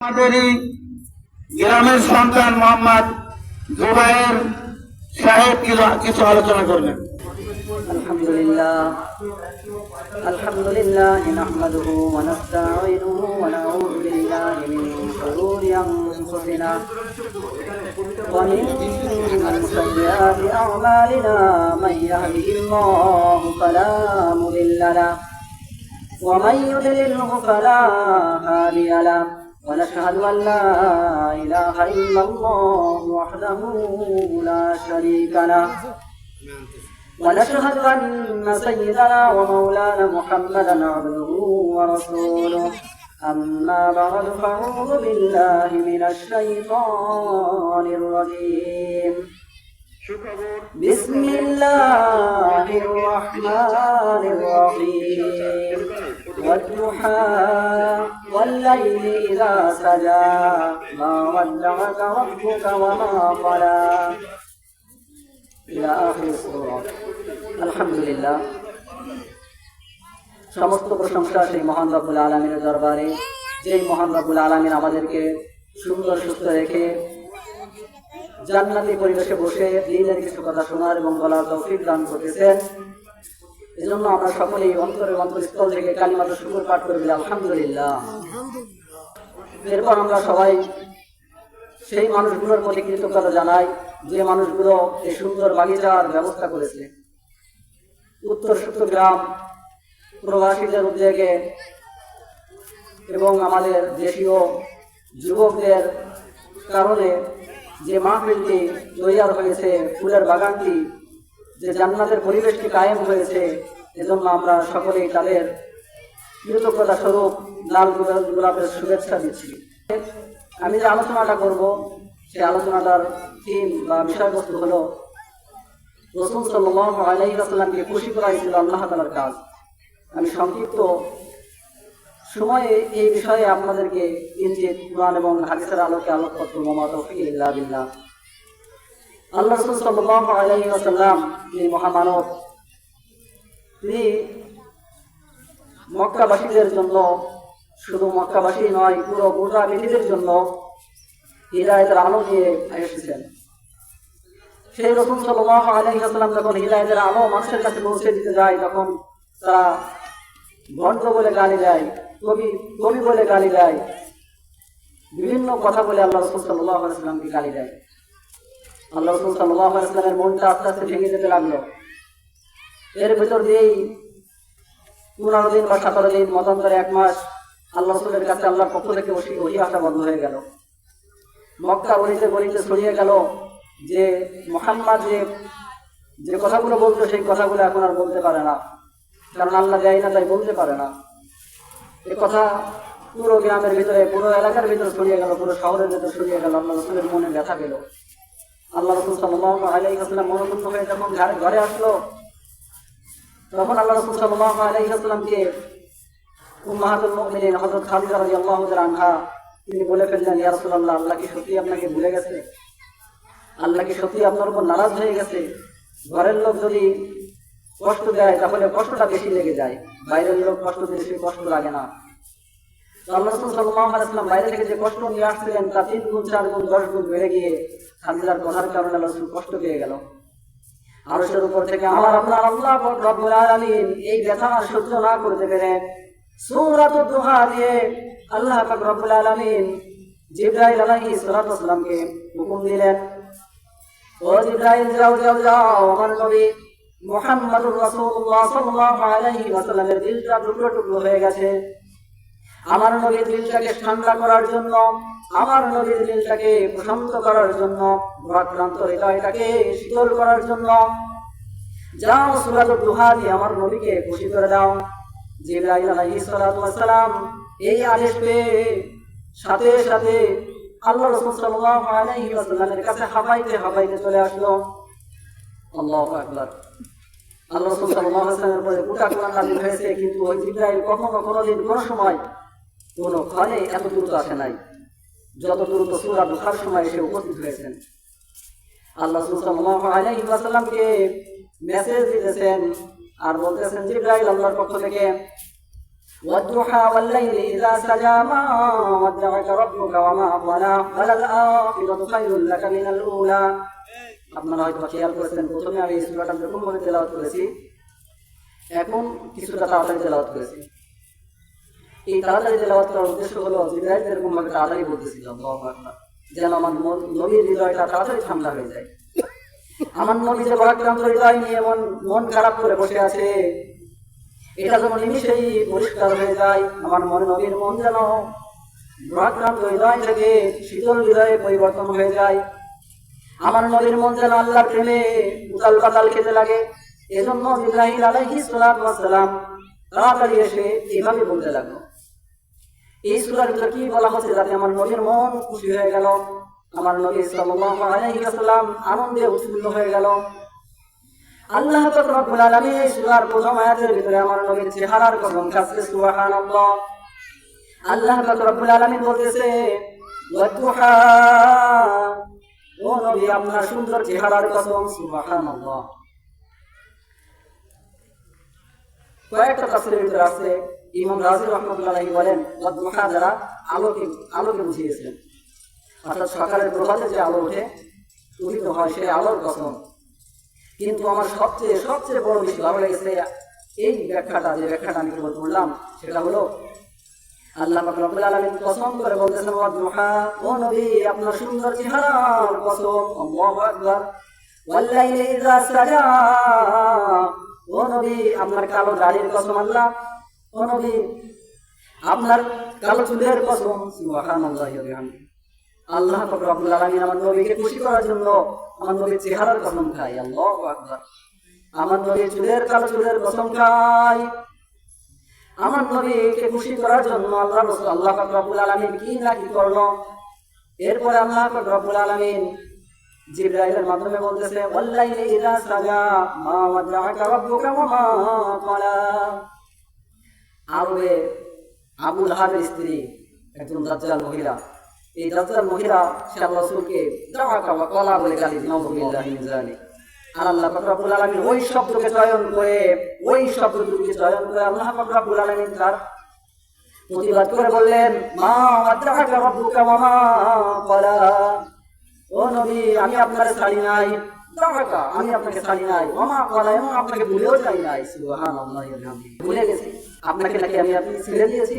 আমাদেরই গ্রামের সন্তান মোহাম্মদ জুবায়ের সাহেব কিছু আলোচনা করবেন। আলহামদুলিল্লাহ নাহমাদুহু ওয়া নাস্তাঈনুহু ওয়া নাউযু বিল্লাহি মিন শুরুরি আনফুসিনা ওয়া মিন সাইয়্যাতি আ'মালিনা মান ইয়াহদিহিল্লাহু ফালা মুদিল্লা লাহু ওয়া মান ইউদ্লিলহু ফালা হাদিয়া লাহু ونشهد أن لا إله إلا الله وحده لا شريك له ونشهد أن سيدنا ومولانا محمدا عبده ورسوله أما بعد فأعوذ بالله من الشيطان الرجيم بسم الله الرحمن الرحيم والضحى والليل إذا سجى ما ودعك ربك وما قلى إلى آخر السورة الحمد لله সমস্ত প্রশংসা সেই মহান রব্বুল আলামিনের দরবারে, যেই মহান রব্বুল আলামিন আমাদেরকে সুন্দর সুস্থ রেখে জান্নাতি পরিবেশে বসে দিনের কিছু কথা শোনার এবং বলার তৌফিক দান করতেছেন। এজন্য আমরা সকলেই অন্তরের অন্তরস্থল থেকে কালিমাত শুকর পাঠ করে বলি আলহামদুলিল্লাহ। এরপর আমরা সবাই সেই মানুষগুলোর প্রতি কৃতজ্ঞতা জানাই যে মানুষগুলো এই সুন্দর বাগিচার ব্যবস্থা করেছে। উত্তর চট্টগ্রাম প্রবাসীদের উদ্যোগে এবং আমাদের দেশীয় যুবকদের কারণে যে মাহফিলটি তৈরি হয়েছে, ফুলের বাগানটি, যে জান্নাতের পরিবেশটি কায়েম হয়েছে, এজন্য আমরা সকলেই তাদের কৃতজ্ঞতা স্বরূপ লাল গোলাপের শুভেচ্ছা দিচ্ছি। আমি যে আলোচনাটা করব সেই আলোচনাটার থিম বা বিষয়বস্তু হলো রাসূল সাল্লাল্লাহু আলাইহি ওয়াসাল্লামকে খুশি করাই ছিল আল্লাহ তাআলার কাজ। আমি সংক্ষিপ্ত সময়ে এই বিষয়ে আপনাদেরকে কিঞ্চিত কুরআন এবং হাদিসের আলোকে আলোকপাত করব। মা তৌফিক ইল্লা বিল্লাহ। আল্লাহ রাসূল সাল্লাল্লাহু আলাইহি ওয়াসাল্লাম এই মহামানব, তিনি মক্কাবাসীদের জন্য, শুধু মক্কাবাসী নয়, পুরো গোটা পৃথিবীর জন্য হিদায়াতের আলো নিয়ে এসেছেন। সেই রাসূল সাল্লাল্লাহু আলাইহি ওয়াসাল্লাম যখন হিদায়াতের আলো মানুষের কাছে পৌঁছে দিতে যায়, তখন তারা ভণ্ড বলে গালি দেয়, কবি বলে গালি দেয়, বিভিন্ন কথা বলে আল্লাহ রাসূল সাল্লাল্লাহু আলাইহি ওয়াসাল্লামকে গালি দেয়। আল্লাহ রাসূল সাল্লাল্লাহু আলাইহি ওয়াসাল্লামের মনটা আস্তে আস্তে ভেঙে যেতে লাগলো। এর ভিতর দিয়েই 15 দিন বা 17 দিন, মতান্তরে 1 মাস আল্লাহ রাসূলের কাছে আল্লাহর পক্ষ থেকে ওহী আসা বন্ধ হয়ে গেল। মক্কা গলিতে গলিতে ছড়িয়ে গেল যে মুহাম্মদ যে কথাগুলো বলতো সেই কথাগুলো এখন আর বলতে পারে না, কারণ আল্লাহ দেয় না, তাই বলতে পারে না। এ কথা পুরো গ্রামের ভিতরে, পুরো এলাকার ভিতরে ছড়িয়ে গেল, পুরো শহরের ভিতরে ছড়িয়ে গেল। আল্লাহ রাসূলের মনে ব্যথা পেল। আল্লাহ রাসূল সাল্লাল্লাহু আলাইহি ওয়াসাল্লাম মনোনন্দ হয়ে যখন ঘরে আসলো, তখন আল্লাহ রাসূল সাল্লাল্লাহু আলাইহি ওয়াসাল্লামকে উম্মাহাতুল মুমিনিন হযরত খাদিজা রাদিয়াল্লাহু তাআলা আনহা তিনি বলে ফেললেন, ইয়া রাসূলুল্লাহ, আল্লাহ কি সত্যি আপনাকে ভুলে গেছে? আল্লাহ কি সত্যি আপনার উপর নারাজ হয়ে গেছে? ঘরের লোক যদি কষ্ট দেয় তাহলে কষ্টটা বেশি লেগে যায়, বাইরের লোক কষ্ট দিলে সেই কষ্ট লাগে না। আল্লাহ রাসূল সাল্লাল্লাহু আলাইহি ওয়াসাল্লাম বাইরে থেকে যে কষ্ট নিয়ে আসছিলেন তা 3 গুণ 4 গুণ 10 গুণ বেড়ে গিয়ে খাদিজার কথার কারণে আল্লাহ রাসূল কষ্ট পেয়ে গেল। আরশের উপর থেকে আমার আপনার আল্লাহ রব্বুল আলামিন এই ব্যথা সহ্য না করতে পেরে সূরাতুদ দুহা দিয়ে আল্লাহ পাক রব্বুল আলামিন জিবরাইল আলাইহিস সালাতু ওয়াস সালামকে হুকুম দিলেন, ও জিবরাইল, যাও যাও যাও, আমার নবী মুহাম্মদুর রাসূলুল্লাহ সাল্লাল্লাহু আলাইহি ওয়াসাল্লামের দিলটা টুকরো টুকরো হয়ে গেছে। আমার নবীর দিলটাকে ঠান্ডা করার জন্য, আমার নবীর দিলটাকে প্রশান্ত করার জন্য, ভারাক্রান্ত হৃদয়টাকে শীতল করার জন্য যাও সূরাতুদ দুহা দিয়ে আমার নবীকে খুশি করে দাও। জিবরাইল আলাইহিস সালাতু ওয়াস সালাম এই আদেশ পেয়ে সাথে সাথে আল্লাহ রাসূল সাল্লাল্লাহু আলাইহি ওয়াসাল্লামের কাছে হাবাইতে চলে আসলো। আল্লাহু আকবার। আল্লাহ রাসূল সাল্লাল্লাহু আলাইহি ওয়াসাল্লামের উপরে গোটা কোরআন নাযিল হয়েছে, কিন্তু ওই জিবরাইল কোনোদিন কোনো সময় কোনো ক্ষণে এত দ্রুত আসে নাই যত দ্রুত সূরা দুহার সময় এসে উপস্থিত হয়েছেন। আল্লাহ রাসূল সাল্লাল্লাহু আলাইহি ওয়াসাল্লামকে মেসেজ দিতেছেন আর বলতেছেন, জিবরাইল আল্লাহর পক্ষ থেকে والضحى والليل إذا سجى ما ودعك ربك وما قلى وللآخرة خير لك من الأولى। আপনারা হয়তো খেয়াল করেছেন প্রথমে আমি এই সূরাটা এরকম ভাবে তেলাওয়াত করেছি, এখন কিছুটা তাড়াতাড়ি তেলাওয়াত করেছি। এই তাড়াতাড়ি তেলাওয়াত করার উদ্দেশ্য হলো জিবরাইল এরকম ভাবে তাড়াতাড়ি বলতেছিল আল্লাহু আকবার, যেন আমার নবীর হৃদয়টা তাড়াতাড়ি ঠান্ডা হয়ে যায়। আমার নবী যে ভারাক্রান্ত হৃদয় নিয়ে মন খারাপ করে বসে আছে, এটা যেন নিমিষেই পরিষ্কার হয়ে যায়। আমার নবীর মন যেন ভারাক্রান্ত হৃদয় থেকে শীতল হৃদয়ে পরিবর্তন হয়ে যায়। আমার নবীর মন যেন আল্লাহর প্রেমে উতাল পাতাল খেতে লাগে। এজন্য জিবরাইল আলাইহিস সালাতু ওয়াস সালাম তাড়াতাড়ি এসে এভাবে বলতে লাগলো। এই সূরার ভিতরে কি বলা হচ্ছে, যাতে আমার নবীর মন খুশি হয়ে গেল, আমার নবী সাল্লাল্লাহু আলাইহি ওয়াসাল্লাম আনন্দে উৎফুল্ল হয়ে গেল। আল্লাহ পাক রব্বুল আলামিন এই সূরার প্রথম আয়াতের ভিতরে আমার নবীর চেহারার কসম খাচ্ছে, সুবহানাল্লাহ। আল্লাহ পাক রব্বুল আলামিন বলতেছে, ওয়াদুহা, ও নবী আপনার সুন্দর চেহারার কসম, সুবহানাল্লাহ। কয়েকটা তাফসীরের ভিতরে আছে, ইমাম রাজি রাহমাতুল্লাহি আলাইহি বলেন ওয়াদুহা দ্বারা আলোকে বুঝিয়েছেন, অর্থাৎ সকালের প্রভাতে যে আলো ওঠে উদিত হয় সেই আলোর কসম। কিন্তু আমার সবচেয়ে বড় বেশি ভালো লেগেছে এই ব্যাখ্যাটা, যে ব্যাখ্যাটা আমি কেবল বললাম, সেটা হলো আল্লাহ পাক রব্বুল আলামিন কসম করে বলতেছেন, ওয়াদুহা, ও নবী আপনার সুন্দর চেহারার কসম, আল্লাহু আকবার। ওয়াল্লাইলি ইযা সাজা, ও নবী আপনার কালো দাড়ির কসম, আল্লাহ, ও নবী আপনার কালো চুলের কসম, সুবহানাল্লাহি ওয়া বিহামদিহি। আল্লাহ পাক রব্বুল আলামিন আমার নবীকে খুশি করার জন্য আমার নবীর চেহারার কসম খায়, আল্লাহু আকবার। আমার নবীর কালো চুলের কসম খায়। আমার নবীকে খুশি করার জন্য আল্লাহ পাক রব্বুল আলামিন কি না কি করলো। এরপরে আল্লাহ পাক রব্বুল আলামিন জিবরাইলের মাধ্যমে বলতেছে, ওয়াল্লাইলি ইযা সাজা মা ওয়াদাআকা রাব্বুকা ওয়া মা ক্বালা। আবু লাহাবের স্ত্রী একজন দাজ্জাল মহিলা, এই দাজ্জাল মহিলা সে আল্লাহ রাসূলকে দাআকা ওয়া ক্বালা বলে গালি দিল, নাউযুবিল্লাহি মিন যালিক। আর আল্লাহ পাক রব্বুল আলামিন ওই শব্দকে চয়ন করে আল্লাহ পাক রব্বুল আলামিন তার প্রতিবাদ করে বললেন, মা ওয়াদাআকা রাব্বুকা ওয়া মা ক্বালা, ও নবী আমি আপনাকে ছাড়ি নাই, দাআকা আমি আপনাকে ছাড়ি নাই, ওয়া মা ক্বালা এবং আপনাকে ভুলেও যাই নাই, সুবহানাল্লাহি ওয়া বিহামদিহি। ভুলে গেছি আপনাকে, নাকি আপনি ছেড়ে দিয়েছি?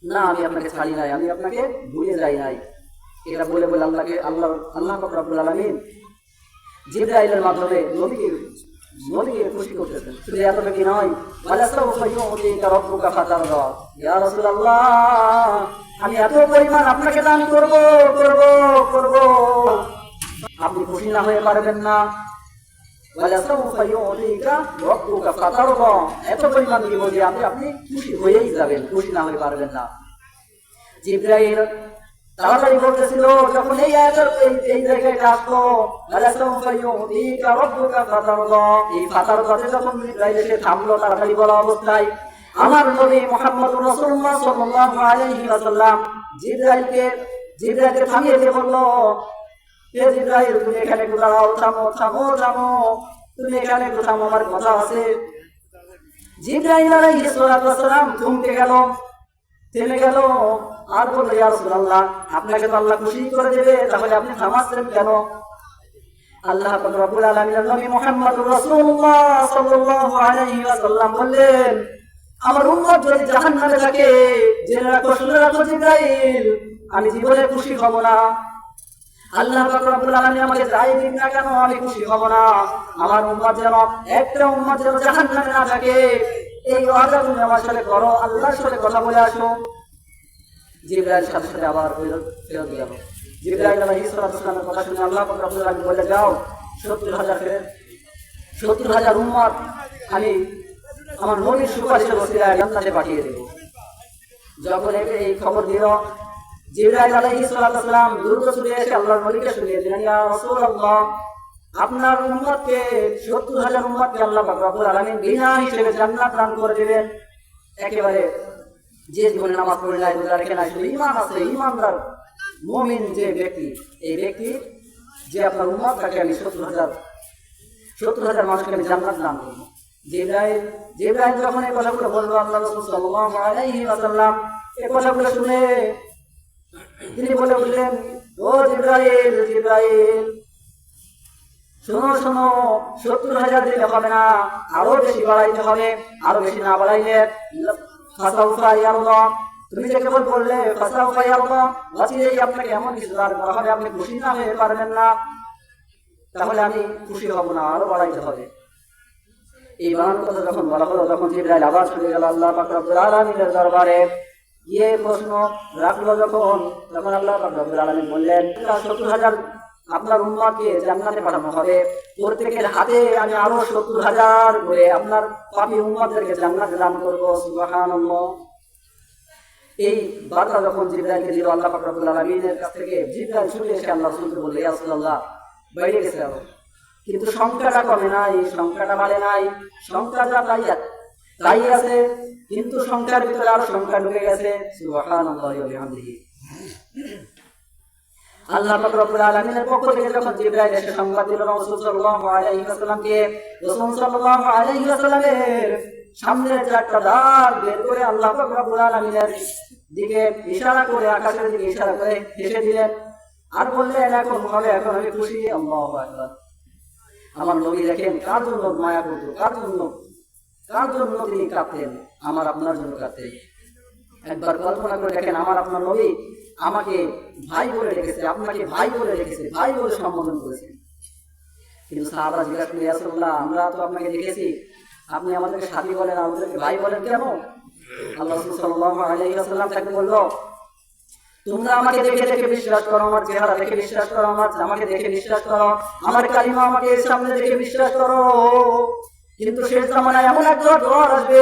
না, আমি আপনাকে ছাড়ি নাই, আমি আপনাকে ভুলে যাই নাই। এটা বলে আল্লাহ পাক রব্বুল আলামিন জিবরাইলের মাধ্যমে নবীকে খুশি করতেছেন। শুধু এতটুকু নয়, ওয়ালাসাউফা ইউতিকা রাব্বুকা ফাতারদা, ইয়া রাসূলুল্লাহ আমি এত পরিমাণ আপনাকে দান করব, আপনি খুশি না হয়ে পারবেন না। ওয়ালাসাউফা ইউতিকা রাব্বুকা ফাতারদা, এত পরিমাণ দিব যে আপনি খুশি হয়েই যাবেন, খুশি না হয়ে পারবেন না। জিবরাইল তাড়াতাড়ি বলতেছিল, যখন এই জায়গায় আসলো, ওয়ালাসাউফা ইউতিকা রাব্বুকা ফাতারদা, এই ফাতারদাতে যখন জিবরাইল এসে থামলো তাড়াতাড়ি বলা অবস্থায়, আমার নবী মুহাম্মদুর রাসূলুল্লাহ সাল্লাল্লাহু আলাইহি ওয়াসাল্লাম জিবরাইলকে থামিয়ে দিয়ে বলল, হে জিবরাইল তুমি এখানে একটু দাঁড়াও, থামো, তুমি এখানে একটু থামো, আমার কথা আছে। জিবরাইল আলাইহিস সালাতু ওয়াস সালাম থেমে গেল আর বলল, ইয়া রাসূলুল্লাহ আপনাকে তো আল্লাহ খুশি করে দেবে, তাহলে আপনি থামাচ্ছেন কেন? আল্লাহ পাক রব্বুল আলামিনের নবী মুহাম্মদুর রাসূলুল্লাহ সাল্লাল্লাহু আলাইহি ওয়াসাল্লাম বললেন, আমার উম্মত যদি জাহান্নামে থাকে জেনে রাখো, শুনে রাখো জিবরাইল, আমি জীবনে খুশি হব না। আল্লাহ পাক রব্বুল আলামিন আমাকে যাই দিন না কেন আমি খুশি হব না। আমার উম্মত যেন একটা উম্মত যেন জাহান্নামে না থাকে, এই ওয়াদা তুমি আমার সাথে করো, আল্লাহর সাথে কথা বলে আসো। জিবরাইল সাথে সাথে আবার ফেরত গেল। জিবরাইল আলাইহিস সালামের কথা শুনে আল্লাহ পাক রব্বুল আলামিন বলে, যাও 70,000 উম্মত আমি আমার নবীর সুপারিশের ওসিলায় জান্নাতে পাঠিয়ে দেব। যখন এই খবর দিল, জিবরাইল আলাইহিস সালাম দ্রুত ছুটে এসে আল্লাহর নবীকে শুনিয়ে দিলেন, ইয়া রাসূলুল্লাহ আপনার উম্মতকে 70,000 উম্মতকে আল্লাহ পাক রব্বুল আলামিন বিনা হিসেবে জান্নাত দান করে দিবেন। একেবারে যে জীবনে নামাজ পড়ে নাই, রোজা রেখে নাই, শুধু ঈমান আছে, ঈমানদার মুমিন যে ব্যক্তি, এই ব্যক্তি যে আপনার উম্মত, তাকে আমি 70,000 মানুষকে আমি জান্নাত দান করব। জিবরাইল যখন এই কথাগুলো বললো, আল্লাহ রাসূল সাল্লাল্লাহু আলাইহি ওয়াসাল্লাম এই কথাগুলো শুনে তিনি বলে উঠলেন, ও জিবরাইল, শোনো 70,000 দিলে হবে না, আরো বেশি বাড়াইতে হবে। আরো বেশি না বাড়াইলে ফাসাউফা ইয়াল্লাহ, তুমি যে কেবল বললে ফাসাউফা ইয়াল্লাহ, অচিরেই আপনাকে এমন কিছু দান করা হবে আপনি খুশি না হয়ে পারবেন না। তাহলে আমি খুশি হব না, আরো বাড়াইতে হবে। এই বানানোর কথা যখন বলা হলো, তখন জিবরাইল আবার চলে গেল আল্লাহ পাক রব্বুল আলামিনের দরবারে। গিয়ে প্রশ্ন রাখলো তখন আল্লাহ পাক রব্বুল আলামিন বললেন, 70,000 আপনার উম্মতকে জান্নাতে পাঠানো হবে, প্রত্যেকের হাতে আমি আরো 70,000 করে আপনার পাপী উম্মতদেরকে জান্নাতে দান করবো। সুবহানাল্লাহ। এই বার্তা যখন জিবরাইলকে দিল আল্লাহ পাক রব্বুল আলামিনের কাছ থেকে, জিবরাইল ছুটে এসে আল্লাহ রাসূলকে বলল, ইয়া রাসূলুল্লাহ, বাইরে গেছে আরো, কিন্তু সংখ্যাটা কমে নাই, সংখ্যাটা বাড়ে নাই, সংখ্যাটা তাই আছে, কিন্তু সংখ্যার ভিতরে আরো সংখ্যা ঢুকে গেছে। সুবহানাল্লাহি ওয়া বিহামদিহি। আল্লাহ পাক রব্বুল আলামিনের পক্ষ থেকে যখন জিবরাইল এসে সংবাদ দিল রাসূল সাল্লাল্লাহু আলাইহি ওয়াসাল্লামকে, রাসূল সাল্লাল্লাহু আলাইহি ওয়াসাল্লামের সামনে একটা দাগ বের করে আল্লাহ পাক রব্বুল আলামিনের দিকে ইশারা করে, আকাশের দিকে ইশারা করে হেসে দিলেন আর বললেন, এখন হবে, এখন আমি খুশি। আল্লাহু আকবার। আমার নবী দেখেন কার জন্য মায়া করতো, কার জন্য তিনি কাঁদতেন, আমার আপনার জন্য কাঁদতেন। একবার কল্পনা করে দেখেন, আমার আপনার নবী আমাকে ভাই বলে রেখেছে, আপনাকে ভাই বলে রেখেছে, ভাই বলে সম্বোধন করেছে। কিন্তু সাহাবারা জিজ্ঞাসা করলেন, ইয়া রাসূলুল্লাহ, আমরা তো আপনাকে দেখেছি, আপনি আমাদেরকে সাথী বলেন, আমাদেরকে ভাই বলেন কেন? আল্লাহ রাসূল সাল্লাল্লাহু আলাইহি ওয়াসাল্লাম তাকে বলল, তোমরা আমাকে দেখে বিশ্বাস করো, আমার চেহারা দেখে বিশ্বাস করো, আমাকে দেখে বিশ্বাস করো, আমার কালিমা আমাকে সামনে দেখে বিশ্বাস করো। কিন্তু শেষ জামানায় এমন একটা দল আসবে,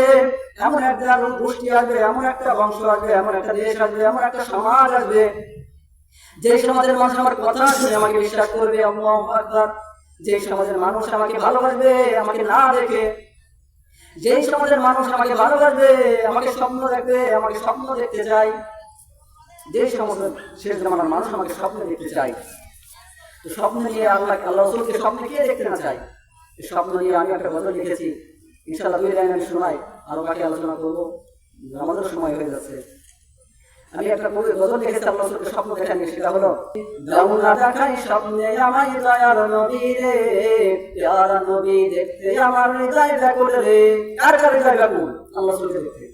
এমন একটা গোষ্ঠী আসবে, এমন একটা বংশ আসবে, এমন একটা দেশ আসবে, এমন একটা সমাজ আসবে, যে সমাজের মানুষ আমার কথা শুনে আমাকে বিশ্বাস করবে। আল্লাহু আকবার। যে সমাজের মানুষ আমাকে ভালোবাসবে আমাকে না দেখে, যেই সমাজের মানুষ আমাকে ভালোবাসবে, আমাকে স্বপ্ন দেখবে, আমাকে স্বপ্ন দেখতে চাই, যে সমাজের শেষ জামানার মানুষ আমাকে স্বপ্ন দেখতে চাই। তো স্বপ্ন নিয়ে আল্লাহ রাসূলকে স্বপ্নে কে দেখতে না চাই? এই স্বপ্ন নিয়ে আমি একটা গজল লিখেছি, ইনশাআল্লাহ 2 লাইন আমি শোনাই, আরো বাকি আলোচনা করবো, আমাদের সময় হয়ে যাচ্ছে। আমি একটা গজল লিখেছি আল্লাহ রাসূলকে স্বপ্ন দেখা নিয়ে, সেটা হলো, দাও না দেখাই স্বপ্নে আমায় দয়ার নবী রে, প্যারা নবী দেখতে আমার হৃদয় ব্যাকুল রে। কার হৃদয় ব্যাকুল? আল্লাহ রাসূলকে দেখতে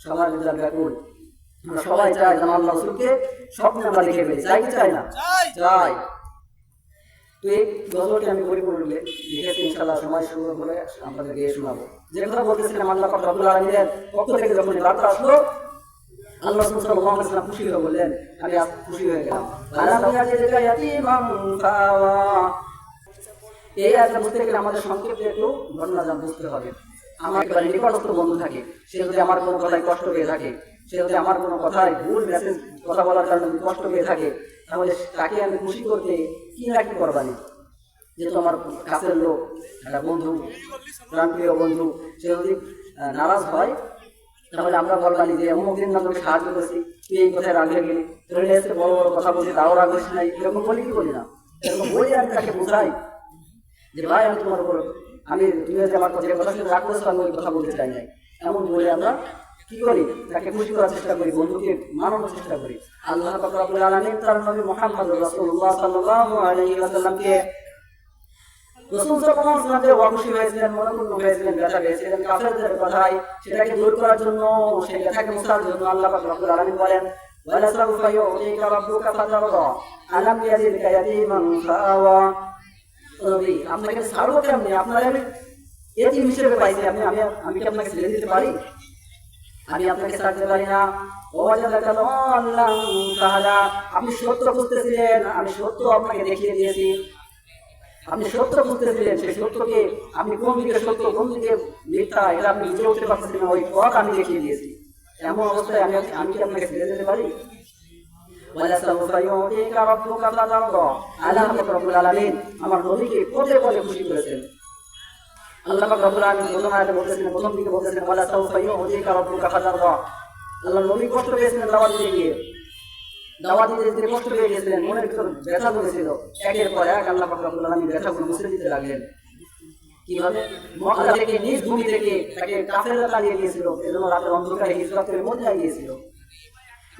সবার হৃদয় ব্যাকুল। আমরা সবাই চাই যেন আল্লাহ রাসূলকে স্বপ্নে আমরা দেখে ফেলি, চাই কি চাই না? চাই। তো এই গজলটি আমি পরিপূর্ণ লিখেছি, ইনশাআল্লাহ সময় শুরু হলে আপনাদের গিয়ে শোনাবো। যে কথা বলতেছিলাম, আল্লাহ পাক রব্বুল আলামিনের পক্ষ থেকে যখন বার্তা আসলো, আল্লাহ রাসূল সাল্লাল্লাহু আলাইহি ওয়াসাল্লাম খুশি হয়ে বললেন, আমি আজ খুশি হয়ে গেলাম। এই আয়াতটা বুঝতে গেলে আমাদের সংক্ষেপে একটু ঘটনা বুঝতে হবে। আমার একেবারে নিকটস্থ বন্ধু থাকে, সে যদি আমার কোনো কথায় কষ্ট পেয়ে থাকে, সে যদি আমার কোনো কথায় ভুল মেসেজ কথা বলার কারণে কষ্ট পেয়ে থাকে, তাহলে তাকে আমি খুশি করতে কি না কি করবানি। যেহেতু আমার কাছের লোক, একটা বন্ধু, প্রাণপ্রিয় বন্ধু, সে যদি নারাজ হয়, তাহলে আমরা বলবানি যে অমুক দিন তোকে সাহায্য করেছি, তুই এই কথায় রাগ হয়ে গেলি, তোর এসে বড় বড় কথা বলছি, তাও রাগ হয়েছি নাই, এরকম বলি কি বলি না? এরকম বলি আমি তাকে বোঝাই যে ভাই, আমি তোমার উপর, তুমি যে আমার কথা শুনে রাগ করেছো, আমি ওই কথা বলতে চাই নাই, এমন বলে আমরা কি করি? তাকে খুশি করার চেষ্টা করি, বন্ধুকে মানানোর চেষ্টা করি। আল্লাহ পাক রব্বুল আলামিন তার নবী মুহাম্মদ রাসূলুল্লাহ সাল্লাল্লাহু আলাইহি ওয়াসাল্লামকে, রাসূল সাল্লাল্লাহু আলাইহি ওয়াসাল্লাম খুশি হয়েছিলেন, মনোপূর্ণ হয়েছিলেন, ব্যথা পেয়েছিলেন কাফেরদের কথায়, সেটাকে দূর করার জন্য, সেই ব্যথাকে মোছার জন্য আল্লাহ পাক রব্বুল আলামিন বলেন, ওয়ালা সাউফা ইউতিকা রাব্বুকা ফাতারদা আলাম ইয়াজিদকা ইয়াতীমান ফাআওয়া। নবী, আপনাকে ছাড়বো কেমনে? আপনারা আমি এতিম হিসেবে পাইছি, আমি কি আপনাকে ছেড়ে দিতে পারি? আমি আপনাকে ছাড়তে পারি না। আপনি সত্য খুঁজতেছিলেন, আমি সত্য আপনাকে দেখিয়ে দিয়েছি। আপনি সত্য খুঁজতেছিলেন, সেই সত্যকে আপনি কোন দিকে সত্য, কোন দিকে মিথ্যা, এটা আপনি বুঝে উঠতে পারতেছেন না, ওই পথ আমি দেখিয়ে দিয়েছি। এমন অবস্থায় আমি কি আপনাকে ছেড়ে দিতে পারি? আমার নবীকে পদে পদে খুশি করেছেন। আল্লাহ পাক রব্বুল আলামিন প্রথম দিকে বলতেছেন, ওয়ালা সাউফা ইউতিকা রাব্বুকা ফাতারদা। আল্লাহ নবী কষ্ট পেয়েছিলেন দাওয়াত দিতে কষ্ট পেয়ে গেছিলেন, মনের ভিতর ব্যথা ধরেছিল। একের পর এক আল্লাহ পাক রব্বুল আলামিন ব্যথাগুলো মুছে দিতে লাগলেন। কিভাবে মক্কা থেকে নিজ ভূমি থেকে তাকে কাফেররা তাড়িয়ে দিয়েছিল, এজন্য রাতের অন্ধকারে হিজরত করে মদিনায় গিয়েছিল।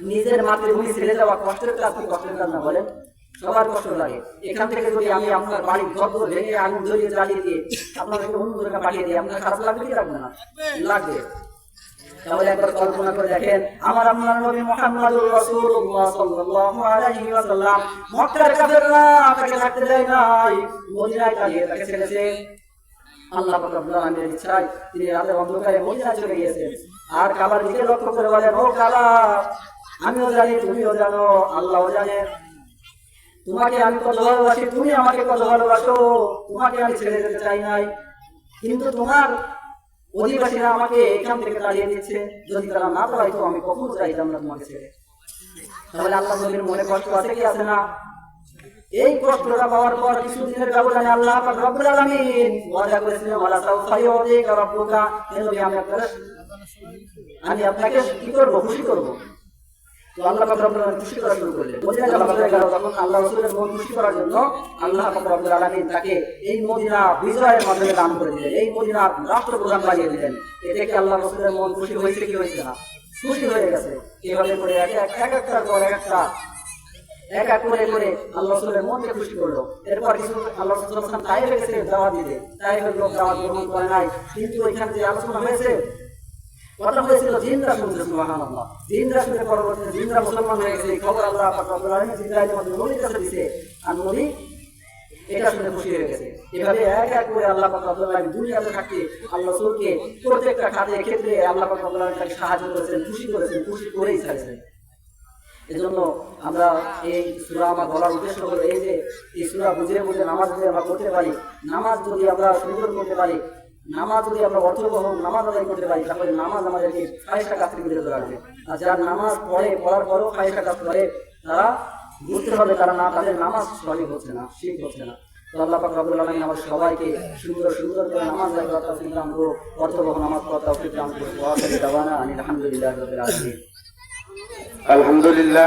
নিজের মাতৃভূমি ছেড়ে যাওয়া কষ্টের কাজ কি কষ্টের কাজ না বলেন? সবার কষ্ট লাগে। এখান থেকে যদি আমি আপনার বাড়ির ঘরগুলো ভেঙে আগুন জ্বলিয়ে জ্বালিয়ে দিয়ে আপনাদেরকে অন্য জায়গায় পাঠিয়ে দিই, আপনার খারাপ লাগবে কি লাগবে না? লাগবে। তাহলে একবার কল্পনা করে দেখেন, আমার আপনার নবী মুহাম্মদুর রাসূলুল্লাহ সাল্লাল্লাহু আলাইহি ওয়াসাল্লাম মক্কার কাফেররা তাকে থাকতে দেয় নাই, মদিনায় তাড়িয়ে তাকে ছেড়েছে। আল্লাহ পাক রব্বুল আলামিনের ইচ্ছায় তিনি রাতের অন্ধকারে মদিনায় চলে গিয়েছেন। আর কাবার দিকে লক্ষ্য করে বলেন, ও কাবা, আমিও জানি তুমিও জানো, আল্লাহও জানে তোমাকে আমি কত ভালোবাসি, তুমি আমাকে কত ভালোবাসো। তোমাকে আমি ছেড়ে যেতে চাই নাই, কিন্তু তোমার অধিবাসীরা আমাকে এখান থেকে তাড়িয়ে দিচ্ছে। যদি তারা না তাড়াইতো আমি কখনো চাইতাম না তোমাকে ছেড়ে। তাহলে আল্লাহ নবীর মনে কষ্ট আছে কি আছে না? এই কষ্টটা পাওয়ার পর কিছুদিনের ব্যবধানে আল্লাহ পাক রব্বুল আলামিন ওয়াদা করেছিলেন, ওয়ালা সাউফা ইউতিকা রাব্বুকা, হে নবী আমি আপনাকে কি করব? খুশি করব। তো আল্লাহ পাক রব্বুল আলামিন খুশি করা শুরু করলেন। মদিনা যাওয়া হয়ে গেল, তখন আল্লাহ রাসূলের মন খুশি করার জন্য আল্লাহ পাক রব্বুল আলামিন তাকে এই মদিনা বিজয়ের মাধ্যমে দান করে দিলেন, এই মদিনার রাষ্ট্রপ্রধান বানিয়ে দিলেন। এতে কি আল্লাহ রাসূলের মন খুশি হয়েছে কি হয়েছে না? খুশি হয়ে গেছে। এভাবে করে এক একটার পর একটা এক এক করে করে আল্লাহ রাসূলের মনকে খুশি করলো। এরপর কিছু আল্লাহ রাসূল সাল্লাল্লাহু আলাইহি ওয়াসাল্লাম তায়েফে গেছে দাওয়াত দিতে। তায়েফের লোক দাওয়াত গ্রহণ করে নাই, কিন্তু ওইখানে যে আলোচনা হয়েছে, কথা হয়েছিল, জিনরা শুনছে, সুবহানাল্লাহ। জিনরা শুনে পরবর্তীতে জিনরা মুসলমান হয়ে গেছে। এই খবর আল্লাহ পাক রব্বুল আলামিন জিবরাইলের মাধ্যমে নবীর কাছে দিয়েছে, আর নবী এটা শুনে খুশি হয়ে গেছে। এভাবে এক এক করে আল্লাহ পাক রব্বুল আলামিন দুনিয়াতে থাকতে আল্লাহ রাসূলকে প্রত্যেকটা কাজে ক্ষেত্রে আল্লাহ পাক রব্বুল আলামিন তাকে সাহায্য করেছেন, খুশি করেছেন, খুশি করেই ছাড়ছেন। এজন্য আমরা এই সূরা আমার বলার উদ্দেশ্য হলো এই যে এই সূরা বুঝে বুঝে নামাজ যদি আমরা করতে পারি, নামাজ যদি আমরা সুন্দর করতে পারি, নামাজ যদি আমরা অর্থবহ নামাজ আদায় করতে পারি, তাহলে নামাজ আমাদেরকে ফাহিশা কাজ থেকে বিরত রাখবে। আর যারা নামাজ পড়ার পরও ফাহিশা কাজ করে, তারা বুঝতে হবে তারা না, তাদের নামাজ সঠিক হচ্ছে না, ঠিক হচ্ছে না। তো আল্লাহ পাক রব্বুল আলামিন আমাদের সবাইকে সুন্দর সুন্দর করে নামাজ আদায় করার তৌফিক দান করুন, অর্থবহ নামাজ পড়ার তৌফিক দান করুন। ওয়া আখিরু দাওয়ানা আনিল হামদুলিল্লাহি রাব্বিল আলামিন। আলহামদুলিল্লাহ।